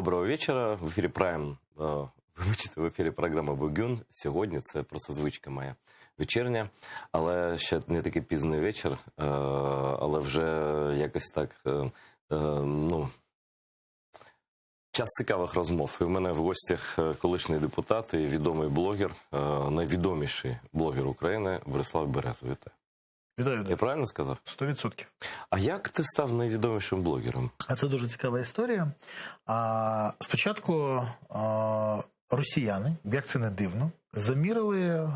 Доброго вечора. В ефірі Прайм. Вибачте, в ефірі програма «Бугюн». Сьогодні це просто звичка моя вечірня. Але ще не такий пізний вечір, але вже якось так, час цікавих розмов. І в мене в гостях колишній депутат і відомий блогер, найвідоміший блогер України Борислав Береза. Вітаю. Вітаю. Я правильно сказав? 100%. А як ти став найвідомішим блогером? А це дуже цікава історія. Спочатку росіяни, як це не дивно, замірили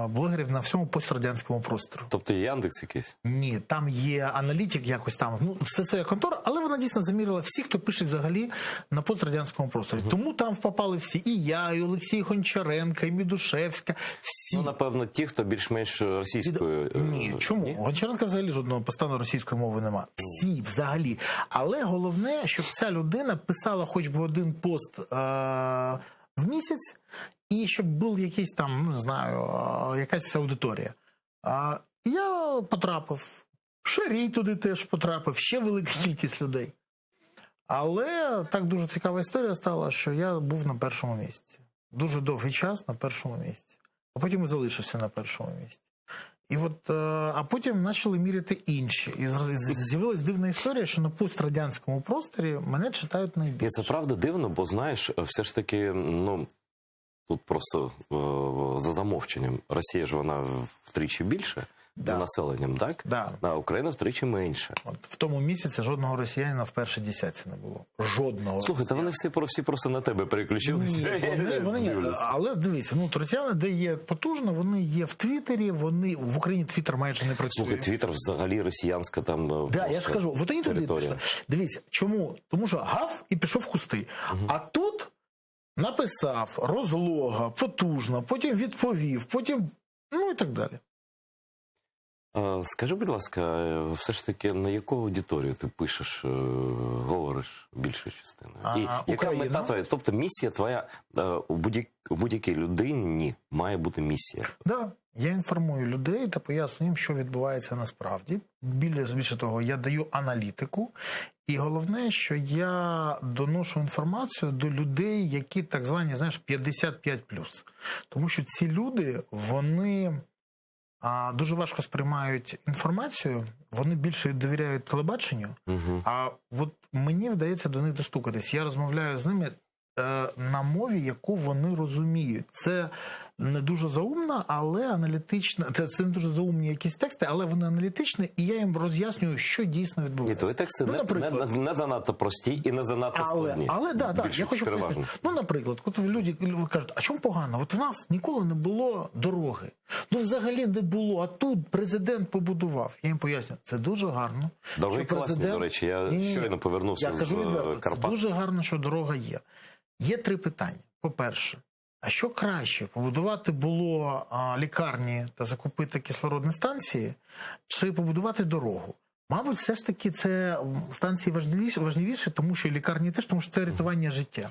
блогерів на всьому пострадянському просторі. Тобто є Яндекс якийсь? Ні, там є аналітик якось там. Ну, все це контора, але вона дійсно замірила всіх, хто пише взагалі на пострадянському просторі. Тому там попали всі. І я, і Олексій Гончаренко, і Мідушевська. Всі. Ну, напевно, ті, хто більш-менш російською... Ні, чому? Ні? Гончаренка взагалі жодного поста російської мови нема. Всі, взагалі. Але головне, щоб ця людина писала хоч би один пост в місяць, і щоб був якийсь там, не знаю, якась аудиторія. Я потрапив, Шарій туди теж потрапив, ще велика кількість людей. Але так дуже цікава історія стала, що я був на першому місці. Дуже довгий час на першому місці. А потім і залишився на першому місці. І от, а потім почали міряти інші. І з'явилась дивна історія, що на пострадянському просторі мене читають найбільше. І це правда дивно, бо, знаєш, все ж таки, тут просто за замовченням. Росія ж вона втричі більше за населенням, так? Да. А Україна втричі менше. От в тому місяці жодного росіянина в першій десятці не було. Жодного. Слухайте, вони всі просто на тебе переключилися. Ні, вони але дивіться, росіяни, де є потужно, вони є в Твіттері, вони в Україні Твіттер майже не працює. Слухай, Твіттер взагалі росіянська там я ж кажу, от вони туди пішли. Дивіться, чому? Тому що гав і пішов в кусти. А тут написав, розлога, потужно, потім відповів, потім, і так далі. Скажи, будь ласка, все ж таки, на яку аудиторію ти пишеш, говориш більшою частиною? І яка мета твоя? Тобто місія твоя у будь-якій людині має бути місія? Так, да. Я інформую людей та пояснюю їм, що відбувається насправді. Більше того, я даю аналітику. І головне, що я доношу інформацію до людей, які так звані, 55+. Тому що ці люди, вони дуже важко сприймають інформацію, вони більше довіряють телебаченню, а от мені вдається до них достукатись. Я розмовляю з ними на мові, яку вони розуміють. Це не дуже заумно, але аналітично. Це не дуже заумні якісь тексти, але вони аналітичні, і я їм роз'яснюю, що дійсно відбувається. І твої тексти не занадто прості і не занадто складні. Але я хочу пояснити. Наприклад, коли люди кажуть, а чому погано? От в нас ніколи не було дороги. Взагалі не було, а тут президент побудував. Я їм пояснюю, це дуже гарно. Дороги класні, до речі, я щойно повернувся з Карпат. Це дуже гарно, що дорога є. Є три питання. По-перше, а що краще, побудувати було лікарні та закупити кислородні станції, чи побудувати дорогу? Мабуть, все ж таки це станції важливіше, тому що лікарні теж, тому що це рятування життя.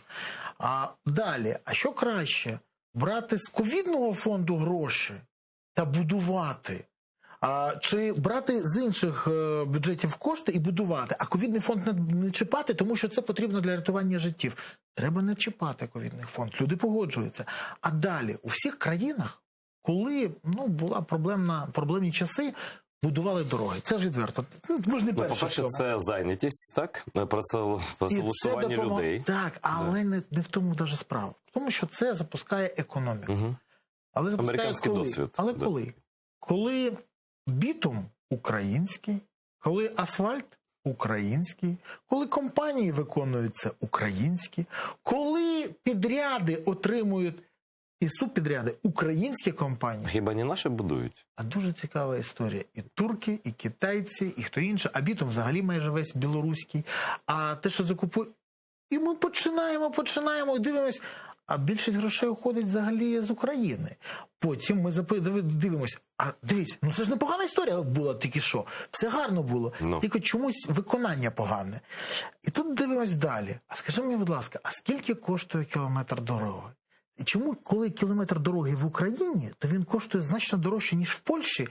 Далі, а що краще, брати з ковідного фонду гроші та будувати? Чи брати з інших бюджетів кошти і будувати, а ковідний фонд не чіпати, тому що це потрібно для рятування життів. Треба не чіпати ковідний фонд, люди погоджуються. А далі, у всіх країнах, коли була проблемні часи, будували дороги. Це ж відверто. Ми ж не перші. По-перше, це зайнятість, так? Працевлаштування людей. Так, але не в тому даже справа. Тому що це запускає економіку. Але запускає американський досвід. Але коли? Коли бітум український, коли асфальт український, коли компанії виконують це українські, коли підряди отримують і субпідряди українські компанії. Хіба не наші будують? А дуже цікава історія. І турки, і китайці, і хто інше. А бітум взагалі майже весь білоруський. А те, що закупують... І ми починаємо і дивимось. А більшість грошей уходить взагалі з України. Потім ми дивимося, дивись, це ж непогана історія була тільки що. Все гарно було, тільки чомусь виконання погане. І тут дивимось далі. А скажи мені, будь ласка, а скільки коштує кілометр дороги? Чому, коли кілометр дороги в Україні, то він коштує значно дорожче, ніж в Польщі,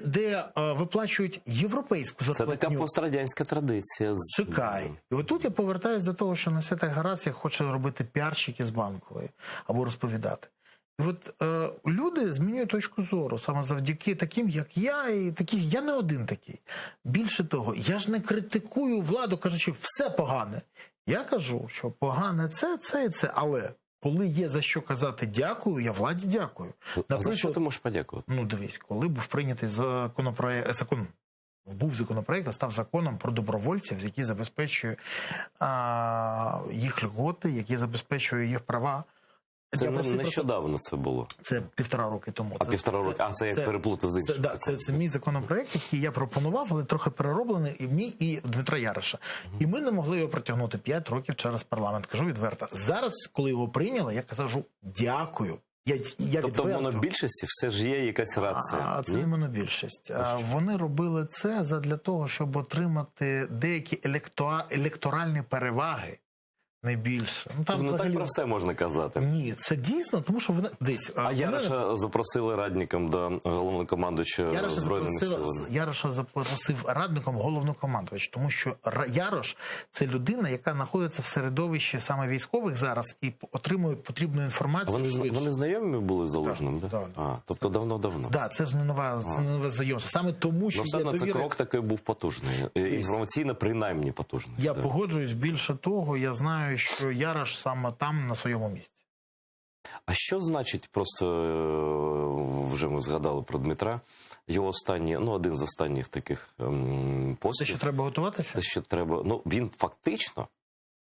де виплачують європейську зарплатню? Це така пострадянська традиція. Чекай. І отут я повертаюся до того, що Носята Гарація хоче робити піарщики з Банкової або розповідати. І от люди змінюють точку зору саме завдяки таким, як я, і таких, я не один такий. Більше того, я ж не критикую владу, кажучи, все погане. Я кажу, що погане це і це, але коли є за що казати дякую, я владі дякую. А за що ти можеш подякувати? Ну, дивись, коли був прийнятий був законопроект, а став законом про добровольців, який забезпечує їх льготи, який забезпечує їх права. Це нещодавно це було. Це 1,5 роки тому. А 1,5 роки? А це як переплутав з іншим. Це мій законопроект, який я пропонував, але трохи перероблений, і мій, і Дмитра Яроша. І ми не могли його протягнути 5 років через парламент. Кажу відверто. Зараз, коли його прийняли, я кажу дякую. Тобто в монобільшості все ж є якась рація? Це не монобільшість. Вони робили це задля того, щоб отримати деякі електоральні переваги. Найбільше. Ну, там взагалі... так про все можна казати. Ні, це дійсно, тому що вони десь... А Яроша запросили радником до головнокомандуючого Збройними силами. Яроша запросив радником головнокомандувача, тому що Ярош – це людина, яка знаходиться в середовищі саме військових зараз і отримує потрібну інформацію. Вони знайомі були з Залужним? Так. Тобто давно-давно. Так, це ж не нове знайомство. Саме тому, що все одно це крок такий був потужний. Інформаційно, принаймні, потужний. Я погоджуюсь. Більше того, я знаю, що Ярош саме там, на своєму місці. А що значить, просто вже ми згадали про Дмитра, його останні, один з останніх таких постів. Те, що треба готуватися? Те, що треба, він фактично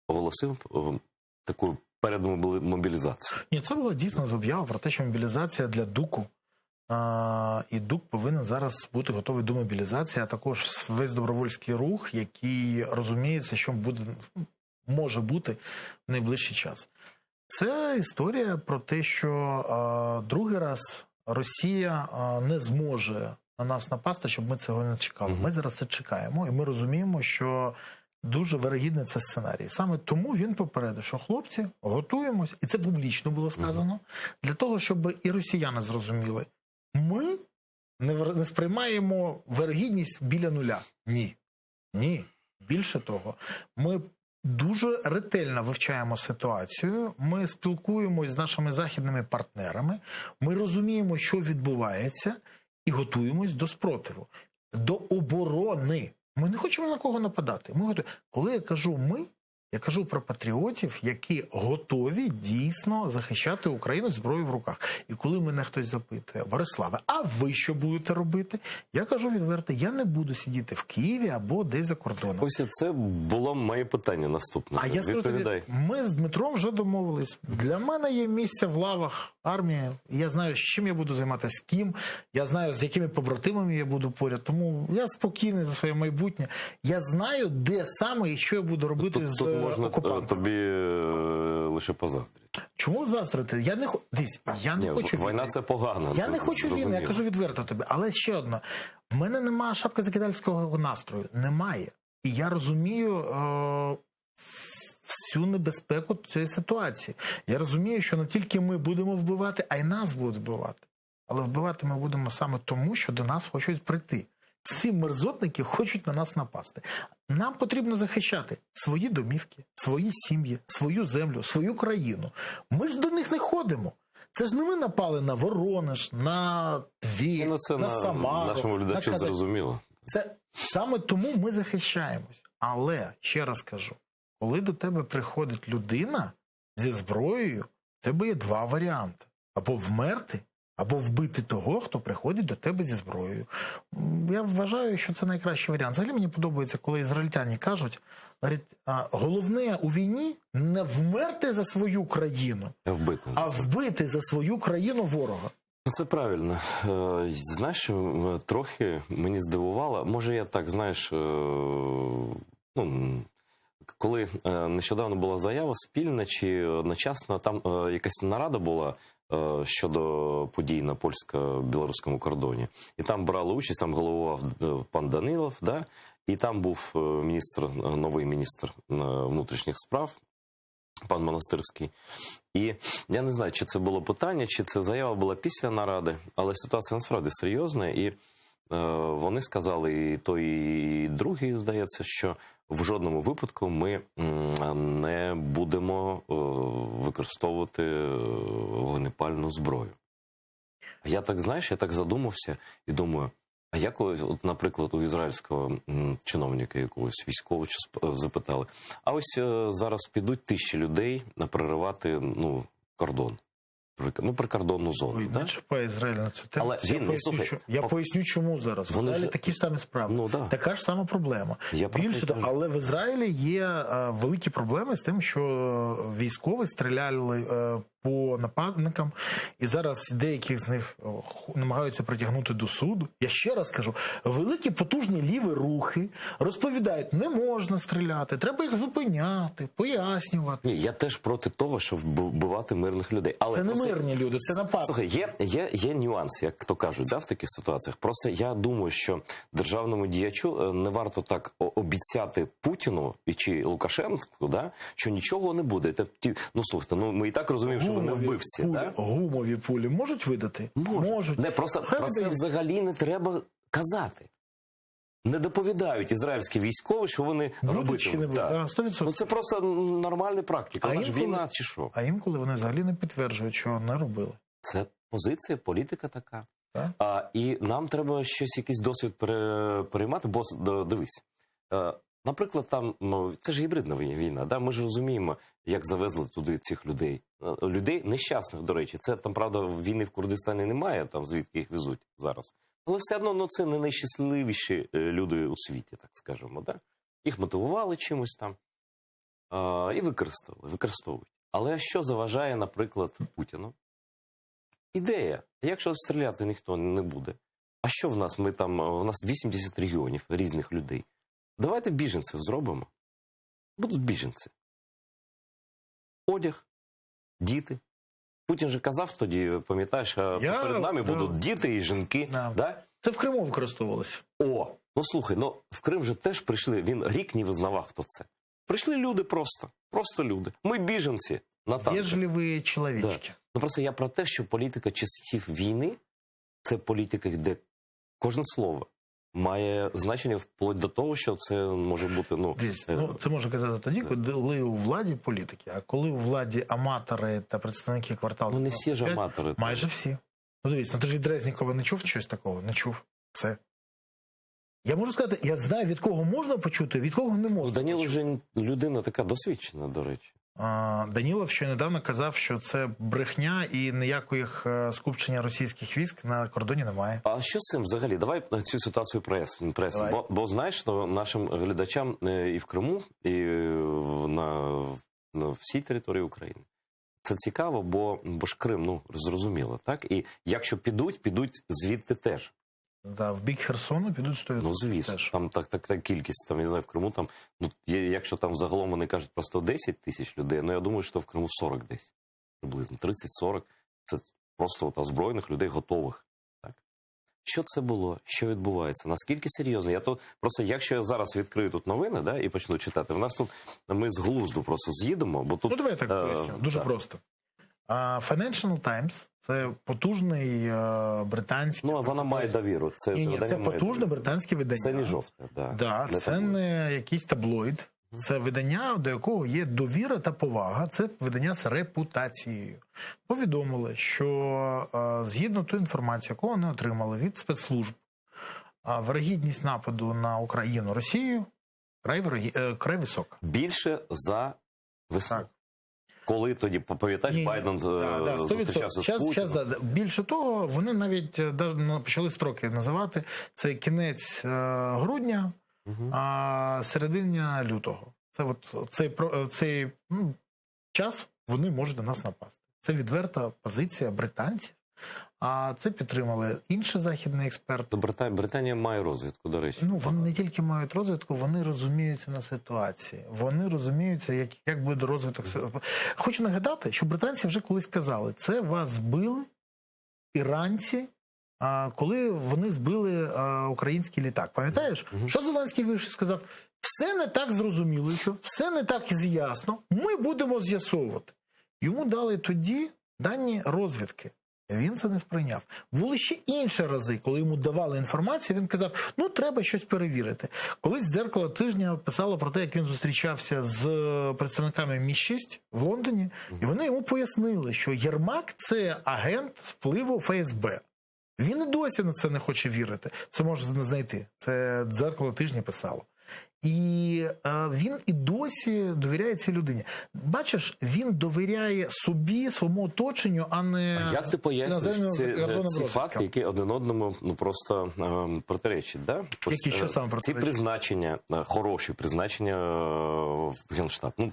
оголосив таку передмобілізацію. Ні, це була дійсно заява про те, що мобілізація для ДУКу. І ДУК повинен зараз бути готовий до мобілізації, а також весь добровольський рух, який розуміється, що може бути в найближчий час. Це історія про те, що другий раз Росія не зможе на нас напасти, щоб ми цього не чекали. Ми зараз це чекаємо, і ми розуміємо, що дуже вирогідний це сценарій. Саме тому він попередив, що хлопці, готуємось, і це публічно було сказано, для того, щоб і росіяни зрозуміли, ми не сприймаємо вирогідність біля нуля. Ні. Більше того, ми дуже ретельно вивчаємо ситуацію, ми спілкуємось з нашими західними партнерами, ми розуміємо, що відбувається, і готуємось до спротиву, до оборони. Ми не хочемо на кого нападати. Коли я кажу «ми», я кажу про патріотів, які готові дійсно захищати Україну зброєю в руках. І коли мене хтось запитує: Бориславе, а ви що будете робити? Я кажу відверто, я не буду сидіти в Києві або десь за кордоном. Ось це було моє питання наступне. А я скажу тобі, ми з Дмитром вже домовились. Для мене є місце в лавах армії. Я знаю, з чим я буду займатися, з ким. Я знаю, з якими побратимами я буду поряд. Тому я спокійний за своє майбутнє. Я знаю, де саме і що я буду робити з окупантами. Тобі лише позавтрити. Чому заздрити? Я не хочу війни. Війна – це погано. Я не хочу війни, я кажу відверто тобі. Але ще одне. В мене немає шапки закидальського настрою. Немає. І я розумію всю небезпеку цієї ситуації. Я розумію, що не тільки ми будемо вбивати, а й нас будуть вбивати. Але вбивати ми будемо саме тому, що до нас хочуть прийти. Ці мерзотники хочуть на нас напасти. Нам потрібно захищати свої домівки, свої сім'ї, свою землю, свою країну. Ми ж до них не ходимо. Це ж не ми напали на Воронеж, на Тверь, на Самару. Нашому глядачу зрозуміло. Це саме тому ми захищаємось. Але, ще раз кажу, коли до тебе приходить людина зі зброєю, в тебе є два варіанти. Або вмерти, або вбити того, хто приходить до тебе зі зброєю. Я вважаю, що це найкращий варіант. Взагалі мені подобається, коли ізраїльтяни кажуть, головне у війні не вмерти за свою країну, а вбити за свою країну ворога. Це правильно. Знаєш, трохи мені здивувало, може я так, знаєш, коли нещодавно була заява спільна чи одночасно, там якась нарада була щодо подій на польсько-білоруському кордоні. І там брали участь, там головував пан Данилов, да? І там був новий міністр внутрішніх справ пан Монастирський. І я не знаю, чи це було питання, чи це заява була після наради, але ситуація насправді серйозна, і вони сказали, і той, і другий, здається, що в жодному випадку ми не будемо використовувати вогнепальну зброю. Я так, знаєш, я так задумався і думаю, а як, от, наприклад, у ізраїльського чиновника якогось військового запитали, а ось зараз підуть тисячі людей проривати, ну, кордон. Прикордонну зону. Не чіпай Ізраїль на цю тему. Але я поясню, чому зараз. В Ізраїлі такі ж самі справи. Ну, да. Така ж сама проблема. Більше того, але в Ізраїлі є великі проблеми з тим, що військові стріляли по нападникам, і зараз деякі з них намагаються притягнути до суду. Я ще раз кажу, великі потужні ліві рухи розповідають, не можна стріляти, треба їх зупиняти, пояснювати. Ні, я теж проти того, щоб вбивати мирних людей. Але це не мирні люди, це напад. Слухай, є нюанс, як то кажуть, да, в таких ситуаціях. Просто я думаю, що державному діячу не варто так обіцяти Путіну і чи Лукашенку, да, що нічого не буде. Ну, слухайте, ну ми і так розуміємо, що вони вбивці. Гумові пулі можуть видати? Можуть. Не, просто про це взагалі не треба казати. Не доповідають ізраїльські військові, що вони робитимуть. Ну, це просто нормальна практика. Вона ж війна чи що? А інколи вони взагалі не підтверджують, що не робили. Це позиція, політика така. І нам треба щось, якийсь досвід переймати, бо дивись. Наприклад, там, це ж гібридна війна, да? Ми ж розуміємо, як завезли туди цих людей. Людей нещасних, до речі. Це там, правда, війни в Курдистані немає, там звідки їх везуть зараз. Але все одно, це не найщасливіші люди у світі, так скажемо. Да? Їх мотивували чимось там і використовують. Але що заважає, наприклад, Путіну? Ідея. Якщо стріляти ніхто не буде. А що в нас? У нас 80 регіонів різних людей. Давайте біженців зробимо. Будуть біженці. Одяг, діти. Путін же казав тоді, пам'ятаєш, перед нами будуть діти і жінки. Да? Це в Криму використовувалося. Ну слухай, в Крим же теж прийшли, він рік не визнавав, хто це. Прийшли люди просто люди. Ми біженці на танках. Вежливі чоловічки. Да. Ну просто я про те, що політика часів війни – це політика, де кожне слово має значення вплоть до того, що це може бути, це може казати тоді, коли у владі політики, а коли у владі аматори та представники кварталу... Ну не всі ж аматори. Майже всі. Ну дивіться, ти ж від Резнікова не чув щось такого? Не чув. Все. Я можу сказати, я знаю, від кого можна почути, від кого не можна. Данілов вже людина така досвідчена, до речі. Данілов ще недавно казав, що це брехня і ніяких скупчення російських військ на кордоні немає. А що з цим взагалі? Давай цю ситуацію пресимо. Бо знаєш, нашим глядачам і в Криму, і на всій території України. Це цікаво, бо ж Крим, зрозуміло, так? І якщо підуть звідти теж. Да, в бік Херсону підуть 100%. Ну, звісно, теж. Там така кількість, там, я знаю, в Криму, там, якщо там загалом вони кажуть про 110 тисяч людей, я думаю, що в Криму 40 десь, приблизно, 30-40, це просто озброєних людей готових. Так? Що це було? Що відбувається? Наскільки серйозно? Просто, якщо я зараз відкрию тут новини, да, і почну читати, в нас тут, ми з глузду просто з'їдемо, бо тут... давай так поясню, дуже просто. Financial Times – це потужний британський... вона має довіру. Це потужне британське видання. Це не жовте. Це не якийсь таблоїд. Це видання, до якого є довіра та повага. Це видання з репутацією. Повідомили, що згідно тої інформації, яку вони отримали від спецслужб, вирогідність нападу на Україну Росію край висока. Більше за весну. Коли тоді, пам'ятаєш, Байден зустрічався з Путіним? Більше того, вони навіть почали строки називати. Це кінець грудня, а середина лютого. Це цей час вони можуть на нас напасти. Це відверта позиція британців. А це підтримали інші західні експерти. Британія має розвідку, до речі. Вони не тільки мають розвідку, вони розуміються на ситуації. Вони розуміються, як буде розвиток. Хочу нагадати, що британці вже колись казали, це вас збили іранці коли вони збили український літак. Пам'ятаєш? Що Зеленський вийшов і сказав? Все не так зрозуміло, що все не так ясно, ми будемо з'ясовувати. Йому дали тоді дані розвідки. Він це не сприйняв. Були ще інші рази, коли йому давали інформацію, він казав, ну, треба щось перевірити. Колись «Дзеркало тижня» писало про те, як він зустрічався з представниками Мі-6 в Лондоні, і вони йому пояснили, що Єрмак – це агент впливу ФСБ. Він і досі на це не хоче вірити. Це можна знайти. Це «Дзеркало тижня» писало. І він і досі довіряє цій людині. Бачиш, він довіряє собі, своєму оточенню, а не... А як ти пояснюєш ці факти, які один одному просто протиречать? Да? Які, що саме протиречать? Ці призначення, хороші призначення в Генштаб. Ну,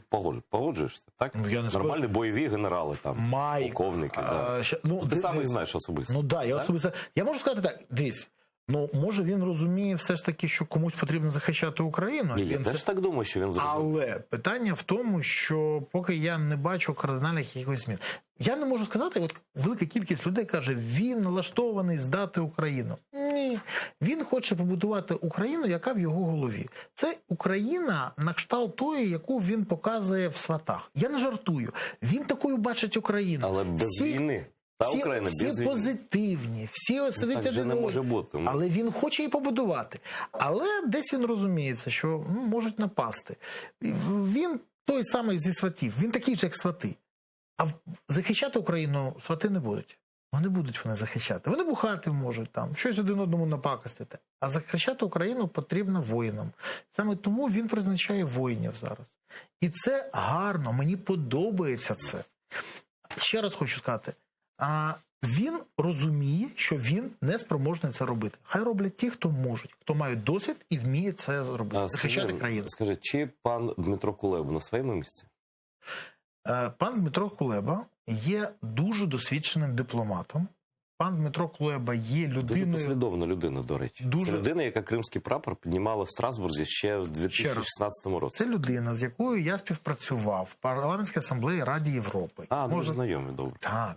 погоджуєшся, так? Ну, нормальні бойові генерали, там, полковники. Да. Ти сам їх знаєш особисто. Ну, да, я особисто. Я можу сказати так, дивись. Ну, може, він розуміє все ж таки, що комусь потрібно захищати Україну. Я теж так думаю, що він зрозуміє. Але питання в тому, що поки я не бачу кардинальних якихось змін. Я не можу сказати, от велика кількість людей каже, він налаштований здати Україну. Ні. Він хоче побудувати Україну, яка в його голові. Це Україна на кшталт тої, яку він показує в «Сватах». Я не жартую. Він такою бачить Україну. Але без війни. Та Україна без всі позитивні, всі сидять один не може бути. Але він хоче її побудувати. Але десь він розуміється, що можуть напасти. Він той самий зі сватів, він такий же, як свати. А захищати Україну свати не будуть. Вони будуть вони захищати. Вони бухати можуть, там, щось один одному напакостити. А захищати Україну потрібно воїнам. Саме тому він призначає воїнів зараз. І це гарно, мені подобається це. Ще раз хочу сказати, він розуміє, що він не спроможний це робити. Хай роблять ті, хто можуть, хто мають досвід і вміє це зробити. Захищати країну. Скажи, чи пан Дмитро Кулеба на своєму місці? Пан Дмитро Кулеба є дуже досвідченим дипломатом. Пан Дмитро Кулеба є людиною... Дуже послідовна людина, до речі. Це людина, яка кримський прапор піднімала в Страсбурзі ще в 2016 році. Це людина, з якою я співпрацював в парламентській асамблеї Ради Європи. Дуже знайомі, добре. Так,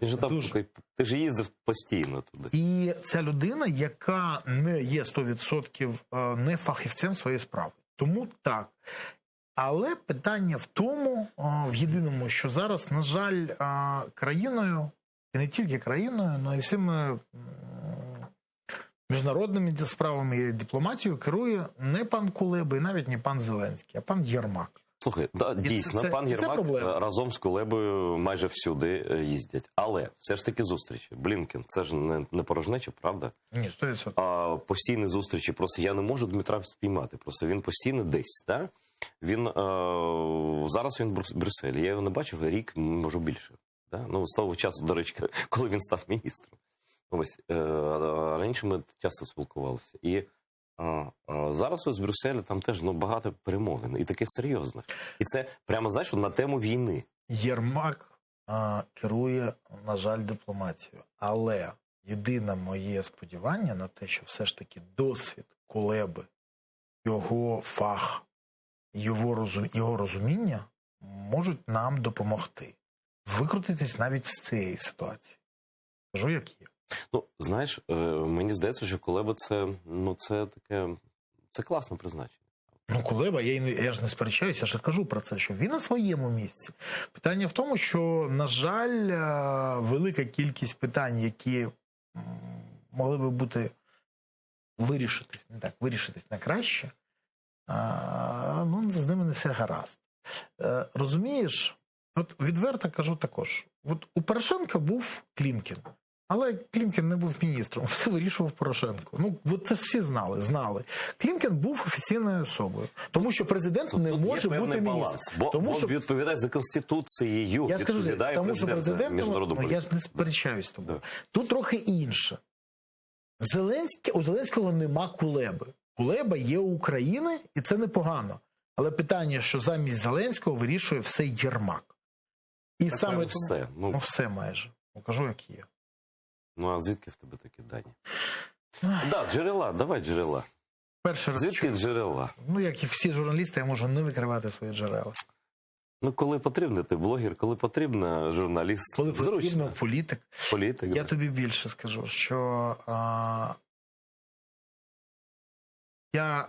ти ж їздив постійно туди. І це людина, яка не є 100% не фахівцем своєї справи. Тому так. Але питання в тому, в єдиному, що зараз, на жаль, країною, і не тільки країною, але й всіми міжнародними справами і дипломатією керує не пан Кулеба і навіть не пан Зеленський, а пан Єрмак. Слухай, дійсно, пан Єрмак разом з Кулебою майже всюди їздять. Але все ж таки зустрічі. Блінкен, це ж не порожнеча, правда? Ні, 100%. А постійні зустрічі, просто я не можу Дмитра спіймати. Просто він постійно десь, так? Зараз він в Брюсселі. Я його не бачив рік, може більше. Да? Ну, з того часу, до речі, коли він став міністром. Ось, раніше ми часто спілкувалися. І зараз ось в Брюсселі там теж багато перемовин, і таких серйозних. І це прямо, знаєш, на тему війни. Єрмак керує, на жаль, дипломатією. Але єдине моє сподівання на те, що все ж таки досвід Кулеби, його фах, його розуміння можуть нам допомогти викрутитись навіть з цієї ситуації. Кажу, як є. Ну, знаєш, мені здається, що Кулеба це класне призначення. Ну, Кулеба, я ж не сперечаюся, я ж кажу про це, що він на своєму місці. Питання в тому, що, на жаль, велика кількість питань, які могли би бути вирішитись на краще, з ними не все гаразд. Розумієш, от відверто кажу також, от у Порошенка був Клімкін, але Клімкін не був міністром, все вирішував Порошенко. Ну, от це всі знали. Клімкін був офіційною особою, тому що президент не може бути міністром. Бо він відповідає за Конституцією, відповідає тому що президентом, я ж не сперечаюсь з тобою. Тут трохи інше. У Зеленського нема Кулеби. Кулеба є у України, і це непогано. Але питання, що замість Зеленського вирішує все Єрмак. І саме все. Все майже. Кажу, як є. Ну, а звідки в тебе такі дані? Джерела, давай джерела. Перший раз звідки джерела? Ну, як і всі журналісти, я можу не викривати свої джерела. Ну, коли потрібно, ти блогер, коли потрібно, журналіст. Коли потрібно, Зручно. політик. Політик. Я да. тобі більше скажу, що я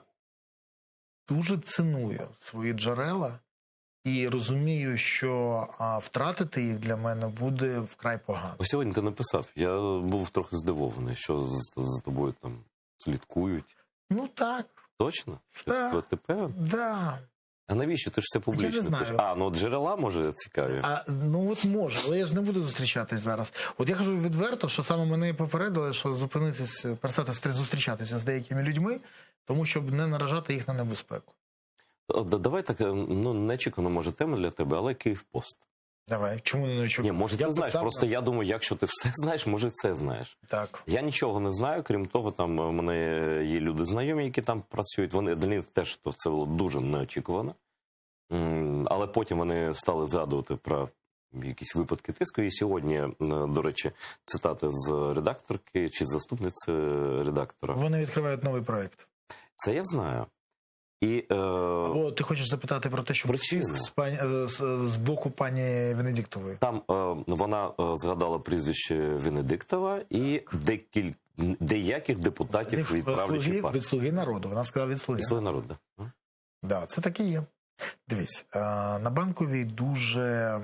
дуже ціную свої джерела і розумію, що втратити їх для мене буде вкрай погано. Ось сьогодні ти написав, я був трохи здивований, що за тобою там слідкують. Ну так. Точно? Да. Ти певен? Да. А навіщо? Ти ж це публічно Я не знаю. пишеш. А, ну от джерела, може, цікаві? Ну от може, але я ж не буду зустрічатись зараз. От я кажу відверто, що саме мене попередили, що зупинитися, перестати зустрічатися з деякими людьми, тому щоб не наражати їх на небезпеку. Давай так, ну, нечекано, може, тема для тебе, але Київпост. Давай, чому не очікую? Ні, може, ти знаєш, просто я думаю, якщо ти все знаєш, може, це знаєш. Так. Я нічого не знаю, крім того, там у мене є люди знайомі, які там працюють. Вони для них теж то це було дуже неочікувано. Але потім вони стали згадувати про якісь випадки тиску. І сьогодні, до речі, цитати з редакторки чи заступниці редактора. Вони відкривають новий проєкт. Це я знаю. І, Або ти хочеш запитати про те, що з боку пані Венедіктової? Там вона згадала прізвище Венедиктова і деяких депутатів від правлячої партії. Від «Слуги народу». Вона сказала від «Слуги». Від «Слуги народу», так. Да, це так і є. Дивись, на Банковій дуже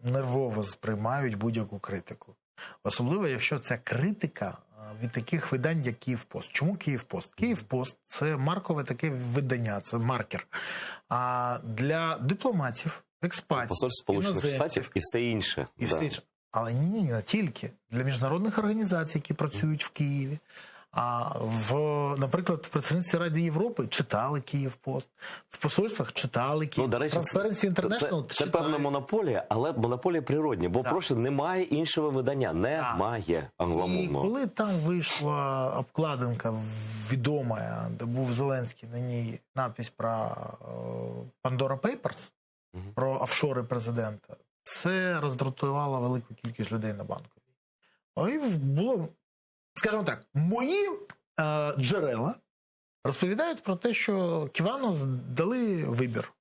нервово сприймають будь-яку критику. Особливо, якщо ця критика від таких видань, як «Київпост». Чому «Київпост»? «Київпост» – це маркове таке видання, це маркер. А для дипломатів, експатів, Посольств Сполучених Штатів і все інше. І все інше. Але ні, не тільки. Для міжнародних організацій, які працюють в Києві. Наприклад, представниці Ради Європи читали «Київпост», в посольствах читали «Київпост». До речі, це певна монополія, але монополія природня, бо просто немає іншого видання, немає англомовного. І коли там вийшла обкладинка відома, де був Зеленський, на ній надпись про Pandora Papers, про офшори президента, це роздратувало велику кількість людей на Банковій. І було... Скажімо так, мої джерела розповідають про те, що Ківану дали вибір.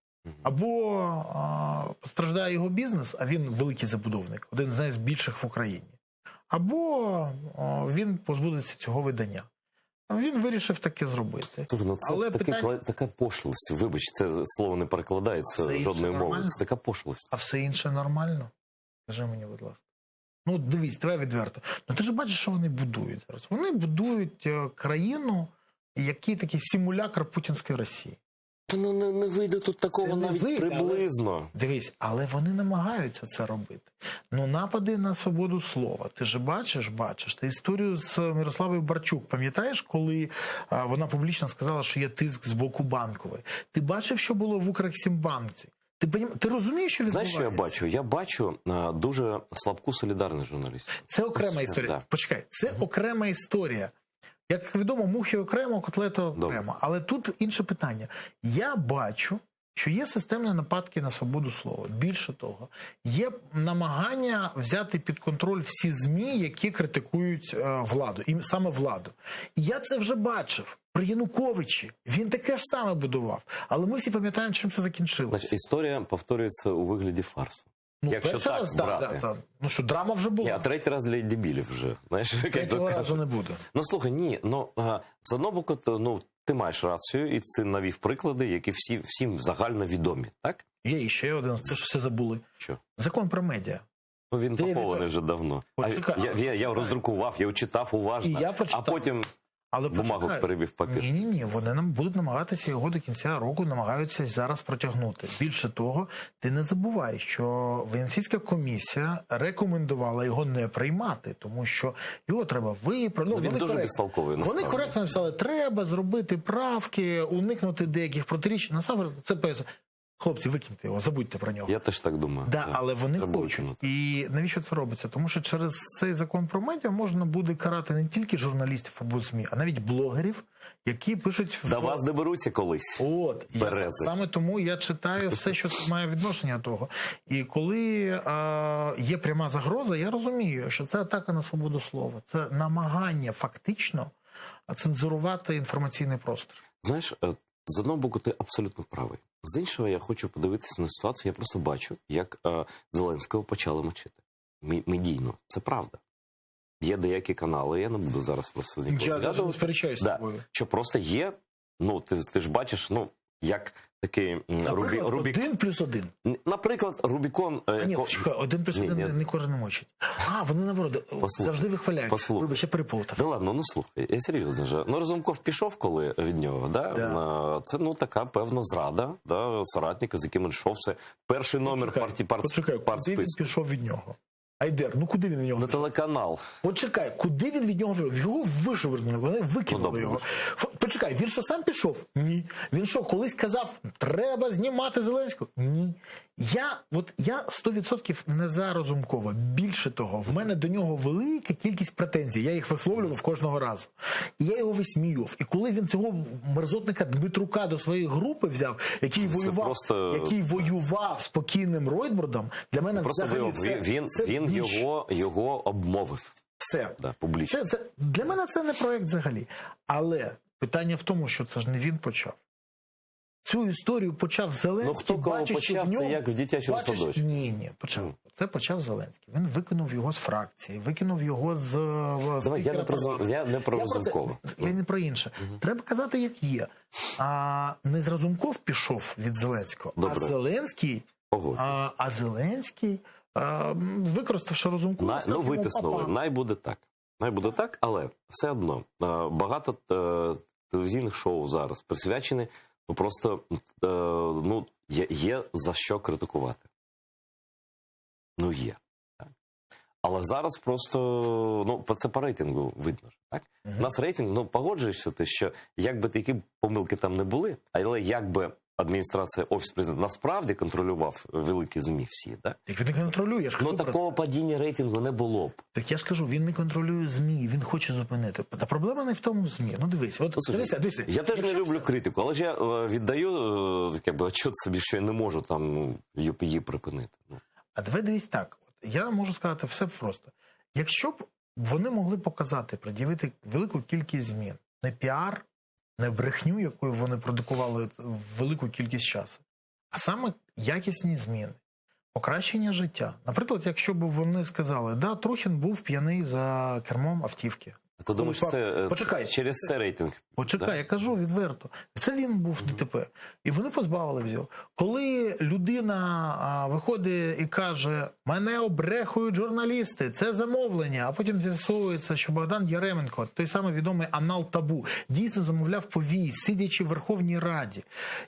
Або страждає його бізнес, а він великий забудовник, один з найбільших в Україні. Або він позбудеться цього видання. Він вирішив таке зробити. Слухай, ну це така пошлость. Вибач, це слово не перекладається жодною мовою. Це така пошлость. А все інше нормально? Скажи мені, будь ласка. Ну, дивись, давай відверто. Ну, ти ж бачиш, що вони будують зараз. Вони будують країну, який такий симулякр путінської Росії. Та ну не вийде тут такого навіть приблизно. Дивись, але вони намагаються це робити. Ну, напади на свободу слова. Ти ж бачиш ти історію з Мирославою Барчук. Пам'ятаєш, коли вона публічно сказала, що є тиск з боку Банкової? Ти бачив, що було в Укрексімбанці? Ти розумієш, що відбувається? Знаєш, що я бачу? Я бачу дуже слабку солідарність журналістів. Це окрема історія. Да. Почекай, це окрема історія. Як відомо, мухи окремо, котлета окремо. Добре. Але тут інше питання. Я бачу, що є системні нападки на свободу слова. Більше того, є намагання взяти під контроль всі ЗМІ, які критикують владу, і саме владу. І я це вже бачив. При Януковичі він таке ж саме будував. Але ми всі пам'ятаємо, чим це закінчилося. Значить, історія повторюється у вигляді фарсу. Ну, якщо так раз, брати. Да. Ну що, драма вже була. А третій раз для дебілів вже. Знаєш, третього разу не буде. Ну, слухай, ні. Ну, з одного боку, ти маєш рацію, і ти навів приклади, які всім загально відомі, так? Є ще один, це ж все забули. Що? Закон про медіа. Ну, він похований вже давно. Я роздрукував, я читав уважно, а потім... Але бумагу перевів папір. Ні, вони нам будуть намагатися його до кінця року, намагаються зараз протягнути. Більше того, ти не забувай, що Венеційська комісія рекомендувала його не приймати, тому що його треба виправити. Він дуже безтолковий, насправді. Вони коректно написали, треба зробити правки, уникнути деяких протиріч. Насамперед, це хлопці, викиньте його, забудьте про нього. Я теж так думаю. Да, але вони хочуть. І навіщо це робиться? Тому що через цей закон про медіа можна буде карати не тільки журналістів або ЗМІ, а навіть блогерів, які пишуть... До вас доберуться колись. От. Саме тому я читаю все, що має відношення до того. І коли є пряма загроза, я розумію, що це атака на свободу слова. Це намагання фактично цензурувати інформаційний простір. Знаєш, з одного боку, ти абсолютно правий. З іншого, я хочу подивитися на ситуацію. Я просто бачу, як Зеленського почали мочити. Медійно. Це правда. Є деякі канали, я не буду зараз просто ніколи згадувати. Я не сперечаюсь з тобою. Що просто є, ну, ти ж бачиш, ну, як такий Рубікон. 1+1. Наприклад, Рубікон... Ні, чекай, 1+1 ніколи не мочить. Вони наоборот, завжди вихваляють. Вибач, я переплутав. Да ладно, ну слухай, я серйозно же. Ну, Разумков пішов коли від нього, да? Це, ну, така певна зрада, да, соратника, з яким він йшов. Це перший номер Почекай, куди він пішов від нього? Айдер, ну куди він від нього? На телеканал. Почекай, куди він від нього пішов? Його вишвернули, вони викинули його. Почекай, він що, сам пішов? Ні. Він що, колись казав, треба знімати Зеленського? Ні. Я 100% не за Разумкова. Більше того, в мене до нього велика кількість претензій. Я їх висловлював кожного разу. І я його висміював. І коли він цього мерзотника Дмитрука до своєї групи взяв, який воював з покійним Ройтбурдом, для мене взагалі він його обмовив. Все. Да, публічно. Для мене це не проєкт взагалі. Але питання в тому, що це ж не він почав. Цю історію почав Зеленський. Ну, хто кого почав, це як в дитячому садочку. Ні, почав. Це почав Зеленський. Він викинув його з фракції, викинув його з Давай, я не про Разумкова. Я не про інше. Треба казати, як є. Не з Разумков пішов від Зеленського, Добре. а Зеленський, використавши Разумкова, витиснули. Най буде так, але все одно багато телевізійних шоу зараз присвячені, просто є за що критикувати. Ну, є. Так. Але зараз просто, це по рейтингу видно. Так? У нас рейтинг, погоджуєшся ти, що якби такі помилки там не були, але якби адміністрація, Офіс Президента насправді контролював великі ЗМІ всі, так? Так він не контролює. Такого падіння рейтингу не було б. Так я ж кажу, він не контролює ЗМІ, він хоче зупинити. Та проблема не в тому ЗМІ. Ну дивись, дивись. Я теж не люблю критику, але ж я віддаю отчет собі, що я не можу там її припинити. А давай дивись так. Я можу сказати все просто. Якщо б вони могли показати, пред'явити велику кількість змін, не піар, не брехню, якою вони продукували велику кількість часу, а саме якісні зміни, покращення життя. Наприклад, якщо б вони сказали, да, Трухін був п'яний за кермом автівки. Ти думаєш, це через це рейтинг? Почекай, я кажу відверто. Це він був ДТП. І вони позбавили його. Коли людина виходить і каже, мене обрехують журналісти, це замовлення, а потім з'ясовується, що Богдан Яременко, той самий відомий анал табу, дійсно замовляв повій, сидячи в Верховній Раді.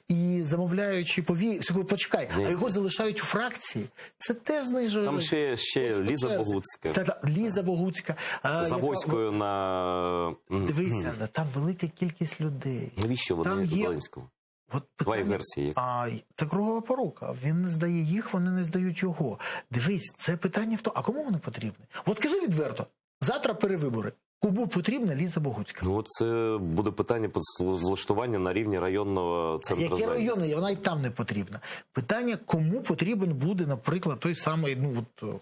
І замовляючи повій, почекай, а його залишають у фракції. Це теж знижує. Там ще Ліза Богуцька. Ліза Богуцька. Завойською на... Дивися, там велика кількість людей. Навіщо вони Зеленському? Твої версії. Це кругова порука. Він не здає їх, вони не здають його. Дивись, це питання в тому, а кому вони потрібні? От кажи відверто, завтра перевибори. Кому потрібна Ліза Богуцька? Це буде питання влаштування на рівні районного центру. Яке районне? Вона й там не потрібна. Питання, кому потрібен буде, наприклад, той самий,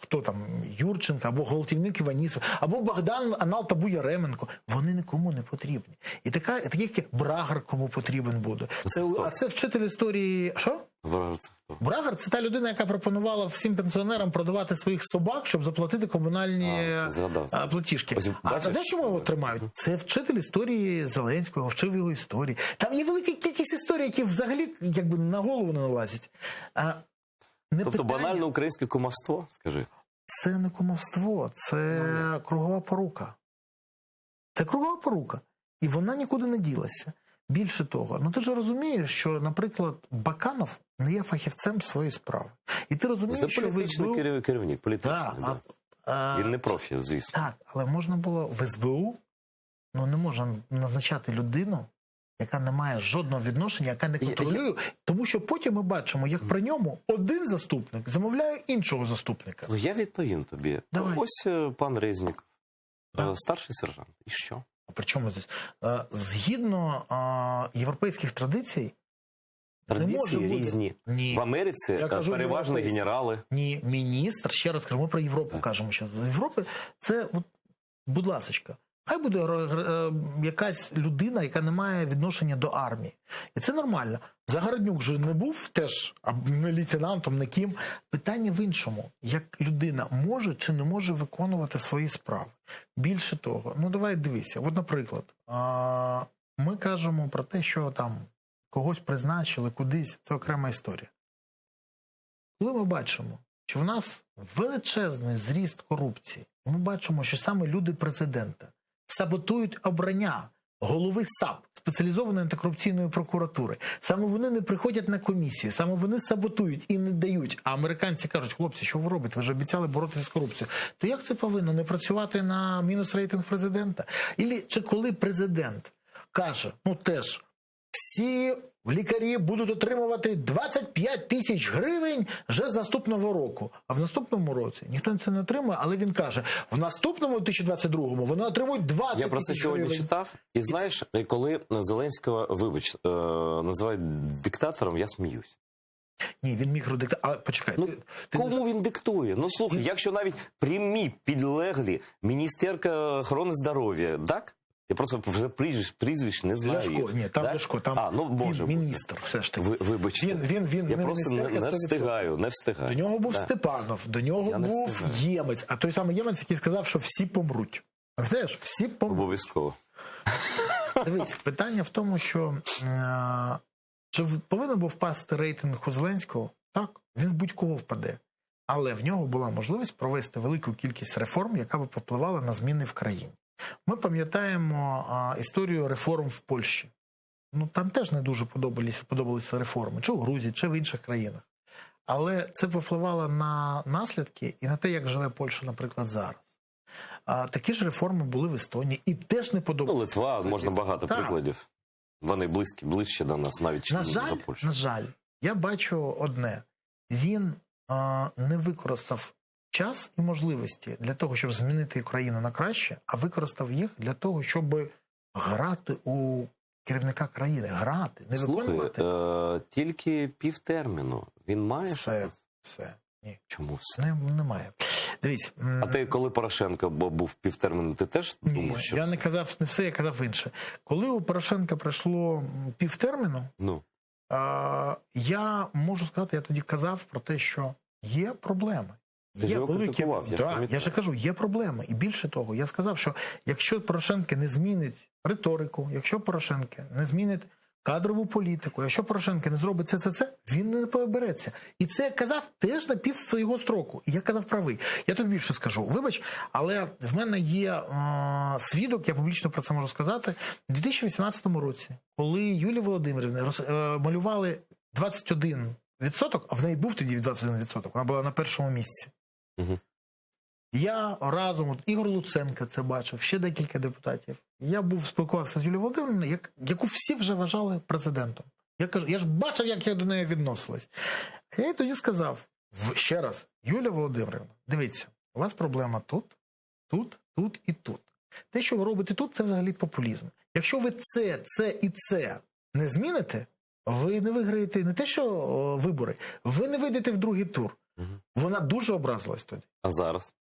хто там, Юрченко, або Гвалтівник Іванісов, або Богдан Анал Табу Яременко. Вони нікому не потрібні. І такий, як Брагар, кому потрібен буде. А це вчитель історії... Що? Брагар це хто? Брагар – це та людина, яка пропонувала всім пенсіонерам продавати своїх собак, щоб заплатити комунальні платіжки. А знаєш, чому його тримають? Це вчитель історії Зеленського, вчив його історії. Там є велика кількість історій, які взагалі на голову не налазять. Тобто банальне українське кумовство, скажи? Це не кумовство, це кругова порука. Це кругова порука. І вона нікуди не ділася. Більше того, ти ж розумієш, що, наприклад, Баканов не є фахівцем своєї справи. І ти розумієш, це політичний керівник, політичний. Він не профі, звісно. Так, але можна було в СБУ, не можна назначати людину, яка не має жодного відношення, яка не контролює, тому що потім ми бачимо, як при ньому один заступник замовляє іншого заступника. Я відповім тобі. Давай. Ось пан Резніков, старший сержант. І що? При чому здесь? Згідно європейських традицій, традиції різні. Ні. В Америці переважно генерали. Ні, міністр, ще раз кажу, ми про Європу кажемо. З Європи це, будь ласочка, Хай буде якась людина, яка не має відношення до армії. І це нормально. Загороднюк же не був теж не лейтенантом, не ким. Питання в іншому. Як людина може чи не може виконувати свої справи. Більше того, ну давай дивися. От, наприклад, ми кажемо про те, що там когось призначили кудись. Це окрема історія. Коли ми бачимо, що в нас величезний зріст корупції, ми бачимо, що саме люди президента саботують обрання голови САП, спеціалізованої антикорупційної прокуратури. Саме вони не приходять на комісії, саме вони саботують і не дають. А американці кажуть, хлопці, що ви робите? Ви ж обіцяли боротися з корупцією. То як це повинно? Не працювати на мінус рейтинг президента? Чи коли президент каже, ну теж, всі лікарі будуть отримувати 25 тисяч гривень вже з наступного року. А в наступному році ніхто це не отримує, але він каже, в наступному 2022-му вони отримують 20 тисяч гривень. Я про це сьогодні читав. І знаєш, коли Зеленського, називають диктатором, я сміюсь. Ні, він мікродиктатор. Почекай. Ну, кому він диктує? Ну, слухай, якщо навіть прямі підлеглі міністерка охорони здоров'я, так? Я просто вже прізвищ не знаю. Ляшко, ні, там да? Ляшко, там він міністр все ж таки. Вибачте, я просто не встигаю. До нього був Степанов, до нього був Ємець, а той самий Ємець, який сказав, що всі помруть. Знаєш, всі помруть. Обов'язково. Дивись, питання в тому, що чи повинен був впасти рейтинг у Зеленського? Так, він будь-кого впаде. Але в нього була можливість провести велику кількість реформ, яка би попливала на зміни в країні. Ми пам'ятаємо історію реформ в Польщі. Ну, там теж не дуже подобалися реформи, чи в Грузії, чи в інших країнах. Але це повпливало на наслідки і на те, як живе Польща, наприклад, зараз. Такі ж реформи були в Естонії і теж не подобалися. Ну, Литва, можна багато прикладів. Вони ближче до нас, навіть ніж за Польщу. На жаль, я бачу одне. Він не використав час і можливості для того, щоб змінити Україну на краще, а використав їх для того, щоб грати у керівника країни. Грати, не виконувати. Слухай, тільки півтерміну. Він має шанс? Все. Ні. Чому все? Немає. Дивись. А ти, коли Порошенко був півтерміну, ти теж думав, що я не казав не все, я казав інше. Коли у Порошенка пройшло півтерміну, я можу сказати, я тоді казав про те, що є проблеми. Є великі... Я ж кажу, є проблеми. І більше того, я сказав, що якщо Порошенко не змінить риторику, якщо Порошенко не змінить кадрову політику, якщо Порошенко не зробить це, він не побереться. І це я казав теж на пів свого строку. І я казав правий. Я тобі більше скажу. Вибач, але в мене є свідок, я публічно про це можу сказати, у 2018 році, коли Юлія Володимирівна малювали 21%, а в неї був тоді 21%, вона була на першому місці. Угу. Я разом, Ігор Луценко це бачив, ще декілька депутатів. Я спілкувався з Юлією Володимирівною, яку всі вже вважали президентом. Я ж бачив, як я до неї відносилась. Я їй тоді сказав, ще раз, Юлія Володимирівна, дивіться, у вас проблема тут і тут. Те, що ви робите тут, це взагалі популізм. Якщо ви це не зміните, ви не виграєте не те, що вибори, ви не вийдете в другий тур. Угу. Вона дуже образилась тоді. А зараз?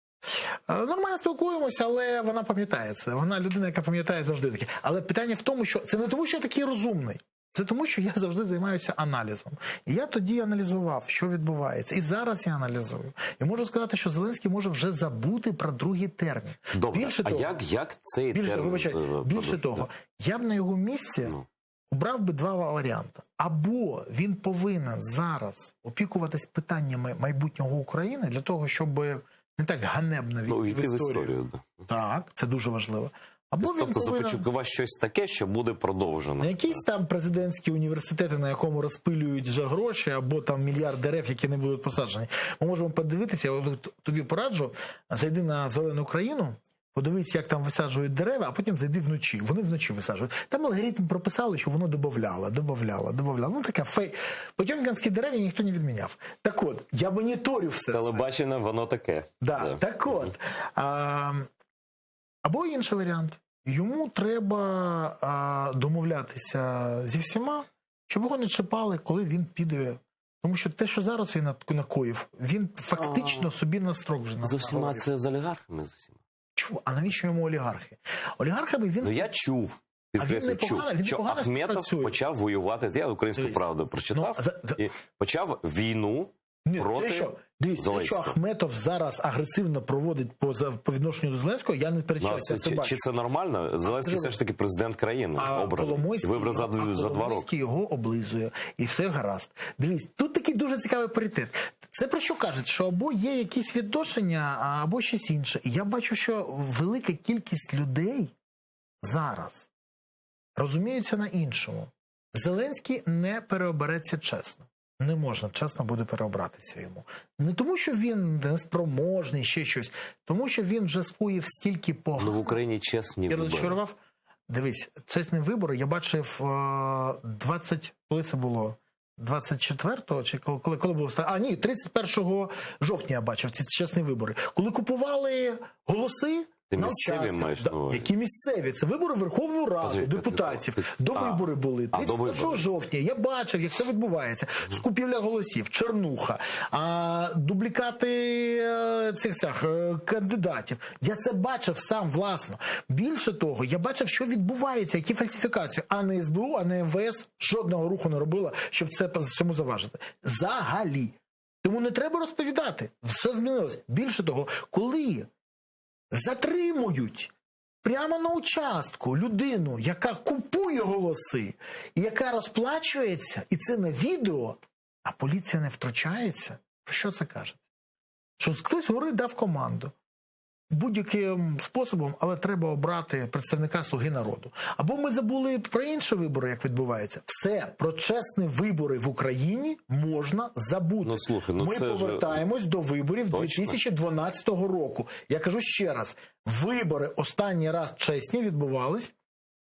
Нормально спілкуємося, але вона пам'ятає це. Вона людина, яка пам'ятає завжди таке. Але питання в тому, що це не тому, що я такий розумний. Це тому, що я завжди займаюся аналізом. І я тоді аналізував, що відбувається. І зараз я аналізую. І можу сказати, що Зеленський може вже забути про другий термін. Добре, як цей термін? Більше того, я б на його місці обрав би два варіанти. Або він повинен зараз опікуватись питаннями майбутнього України для того, щоб не так ганебно війти в історію. Так, це дуже важливо. Або тобто започаткувати щось таке, що буде продовжено. Не якісь там президентські університети, на якому розпилюють вже гроші, або там мільярд дерев, які не будуть посаджені. Ми можемо подивитися, я тобі пораджу, зайди на Зелену Україну, подивись, як там висаджують дерева, а потім зайди вночі. Вони вночі висаджують. Там алгоритм прописали, що воно додавляло. Ну, таке Потьомкінські дерева ніхто не відміняв. Так от, я моніторю все. Телебачення, воно таке. Да. Так от. Або інший варіант. Йому треба домовлятися зі всіма, щоб його не чіпали, коли він піде. Тому що те, що зараз він накоїв, він фактично собі на строк вже з усіма це з олігархами з усіма. Чому? А навіщо йому олігархи? Олігархами він... Ну я чув, підкреслю, що Ахметов почав воювати, я «Українську правду» прочитав, і почав війну проти Те, що Ахметов зараз агресивно проводить по відношенню до Зеленського, я не перечаюся. Чи це нормально? Зеленський все ж таки президент країни, обраний. Вибрав за 2 роки. Його облизує, і все гаразд. Дивіться, тут такий дуже цікавий паритет. Це про що кажуть? Що або є якісь відношення, або щось інше. І я бачу, що велика кількість людей зараз розуміються на іншому. Зеленський не переобереться чесно. Не можна чесно буде переобратися йому. Не тому, що він неспроможний, ще щось. Тому, що він вже скоїв стільки погано. Ну в Україні чесні вибори. Дивись, чесні вибори я бачив коли це було? 24-го? Чи коли було? Ні, 31 жовтня я бачив ці чесні вибори. Коли купували голоси, ти місцеві маєш на увазі? Які місцеві? Це вибори в Верховну Раду, депутатів. Вибори були. 31 жовтня. Я бачив, як це відбувається. Скупівля голосів, чернуха, дублікати цих кандидатів. Я це бачив сам власно. Більше того, я бачив, що відбувається, які фальсифікації. А не СБУ, а не МВС жодного руху не робила, щоб цьому заважити. Взагалі. Тому не треба розповідати. Все змінилось. Більше того, коли затримують прямо на участку людину, яка купує голоси, і яка розплачується, і це на відео, а поліція не втручається, про що це кажеться? Що хтось згори дав команду. Будь-яким способом, але треба обрати представника «Слуги народу». Або ми забули про інші вибори, як відбувається. Все, про чесні вибори в Україні можна забути. Ми повертаємось до виборів 2012 року. Я кажу ще раз, вибори останній раз чесні відбувались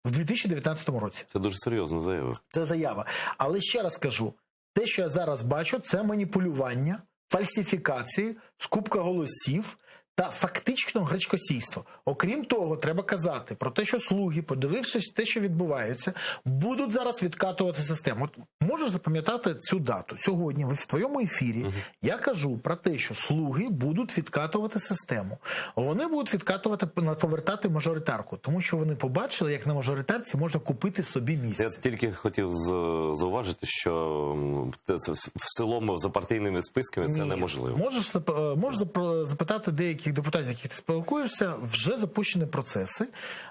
в 2019 році. Це дуже серйозна заява. Це заява. Але ще раз кажу, те, що я зараз бачу, це маніпулювання, фальсифікації, скупка голосів, та фактично гречкосійство. Окрім того, треба казати про те, що «Слуги», подивившись те, що відбувається, будуть зараз відкатувати систему. От можеш запам'ятати цю дату. Сьогодні в твоєму ефірі я кажу про те, що «Слуги» будуть відкатувати систему. Вони будуть повертати мажоритарку, тому що вони побачили, як на мажоритарці можна купити собі місце. Я тільки хотів зауважити, що в цілому за партійними списками це неможливо. Можеш запитати деякі депутатів, з яких ти спілкуєшся, вже запущені процеси.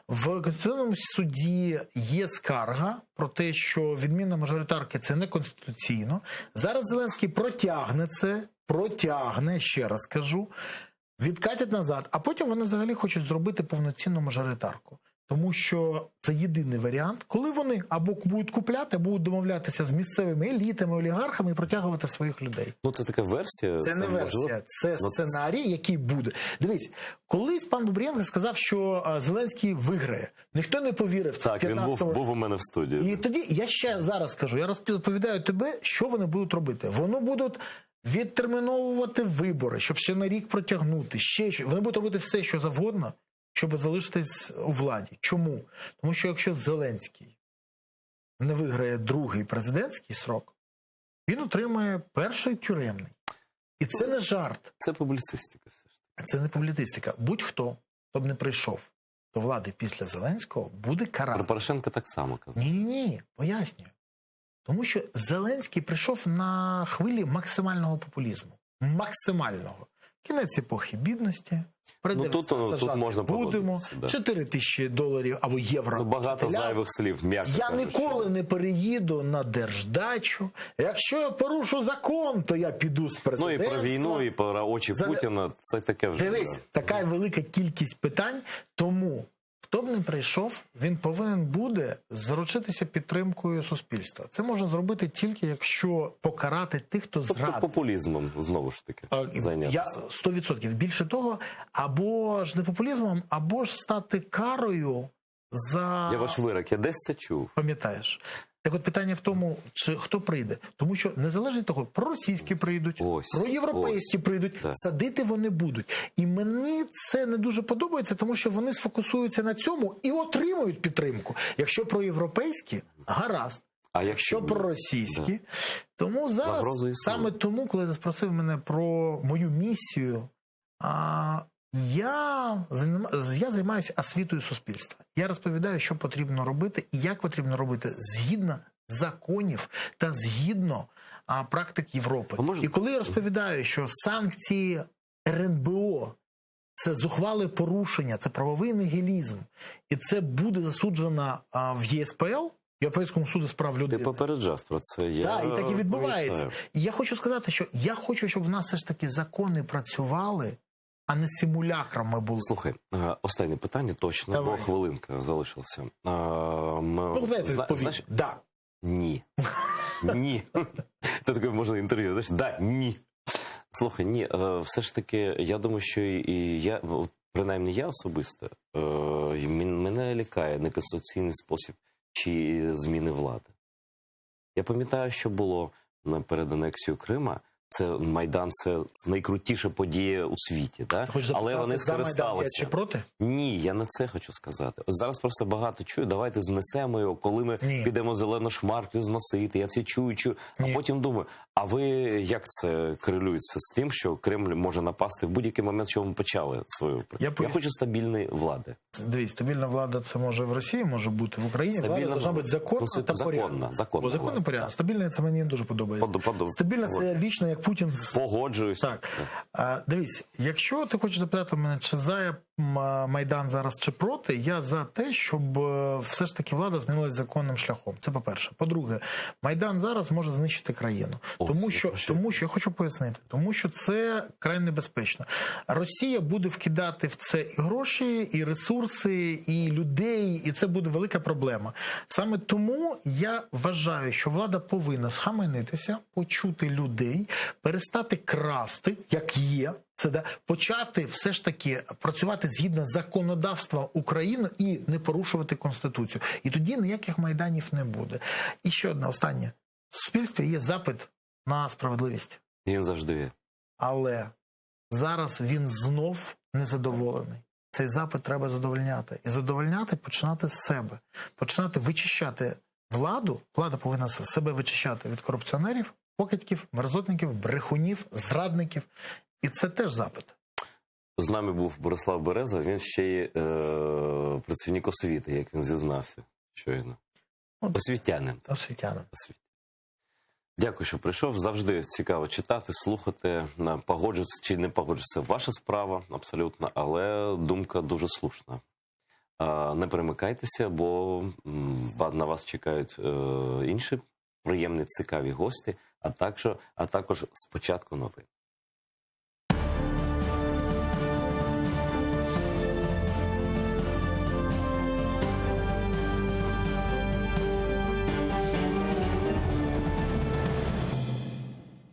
В Конституційному суді є скарга про те, що відміна мажоритарки – це неконституційно. Зараз Зеленський протягне, ще раз кажу, відкатять назад, а потім вони взагалі хочуть зробити повноцінну мажоритарку. Тому що це єдиний варіант, коли вони або будуть купляти, або будуть домовлятися з місцевими елітами, олігархами і протягувати своїх людей. Ну, це така версія. Це не версія, це сценарій, який буде. Дивись, колись пан Бубрієнко сказав, що Зеленський виграє. Ніхто не повірив. Так, він був у мене в студії. І тоді, я ще зараз скажу, я розповідаю тебе, що вони будуть робити. Вони будуть відтерміновувати вибори, щоб ще на рік протягнути, ще що. Вони будуть робити все, що завгодно, щоб залишитись у владі. Чому? Тому що якщо Зеленський не виграє другий президентський срок, він отримає перший тюремний. І це не жарт. Це публіцистика все ж таки. Це не публіцистика. Будь-хто, хто б не прийшов до влади після Зеленського, буде карати. Про Порошенка так само казав. Ні, пояснюю. Тому що Зеленський прийшов на хвилі максимального популізму. Максимального. Кінець епохи бідності. Тут можна будемо. Да. $4000 або євро. Багато зайвих слів, м'яко Я ніколи не переїду на держдачу. Якщо я порушу закон, то я піду з президентства. Ну і про війну, і про очі Путіна. Це таке вже. Дивись, така велика кількість питань. Тому, хто б не прийшов, він повинен буде заручитися підтримкою суспільства. Це можна зробити тільки, якщо покарати тих, хто зрадив. Тобто популізмом, знову ж таки, зайнятися. 100%. Більше того, або ж не популізмом, або ж стати карою за... Я ваш вирок, я десь це чув. Пам'ятаєш? Так от питання в тому, чи хто прийде. Тому що незалежно від того, проросійські прийдуть, проєвропейські прийдуть, садити вони будуть. І мені це не дуже подобається, тому що вони сфокусуються на цьому і отримують підтримку. Якщо проєвропейські, гаразд. А якщо проросійські, тому зараз, саме тому, коли ти спросив мене про мою місію, Я займаюся освітою суспільства. Я розповідаю, що потрібно робити і як потрібно робити згідно законів та згідно практик Європи. І коли я розповідаю, що санкції РНБО – це зухвале порушення, це правовий нігілізм, і це буде засуджено в ЄСПЛ, Європейському суду з прав людини. Ти попереджав про це. Так, і так і відбувається. І я хочу сказати, що я хочу, щоб в нас все ж таки закони працювали, а не симулякрами були. Слухай, останнє питання точно, Давай. бо хвилинка залишилася. Знаєш? Да. Ні. Ні. Це таке можна інтерв'ю. Знаєш, да, ні. Слухай, ні, все ж таки, я думаю, що і я, принаймні я особисто, мене лякає неконституційний спосіб чи зміни влади. Я пам'ятаю, що було перед анексією Крима. Це Майдан, це найкрутіша подія у світі, да? Але вони скористалися. Чи проти? Ні, я не це хочу сказати. Ось зараз просто багато чую, давайте знесемо його, коли ми підемо зелену шмарклю зносити. Я це чую, а потім думаю, а ви як це корелюється з тим, що Кремль може напасти в будь-який момент, що ми почали свою? Я хочу стабільної влади. Дивіться, стабільна влада це може в Росії, може бути в Україні. Влада повинна бути законна та порядна. Законна порядна. Стабільна це мені дуже подобається. Стабільна це вічно, як Путін. Погоджуюсь. Так. Дивись, якщо ти хочеш запитати мене, чи за Майдан зараз, чи проти, я за те, щоб все ж таки влада змінилась законним шляхом. Це по-перше. По-друге, Майдан зараз може знищити країну. Тому що, я хочу пояснити, тому що це край небезпечно. Росія буде вкидати в це і гроші, і ресурси, і людей, і це буде велика проблема. Саме тому я вважаю, що влада повинна схаменитися, почути людей, перестати красти, як є, це почати все ж таки працювати згідно законодавства України і не порушувати Конституцію. І тоді ніяких майданів не буде. І ще одне, останнє. В суспільстві є запит на справедливість. Він завжди є. Але зараз він знов незадоволений. Цей запит треба задовольняти. І задовольняти починати з себе. Починати вичищати владу. Влада повинна себе вичищати від корупціонерів, покидьків, мерзотників, брехунів, зрадників. І це теж запит. З нами був Борислав Береза, він ще й працівник освіти, як він зізнався щойно. Освітянин. Дякую, що прийшов. Завжди цікаво читати, слухати, погоджуватися чи не погоджуватися. Ваша справа, абсолютно, але думка дуже слушна. Не перемикайтеся, бо на вас чекають інші приємні, цікаві гості, а також спочатку новин.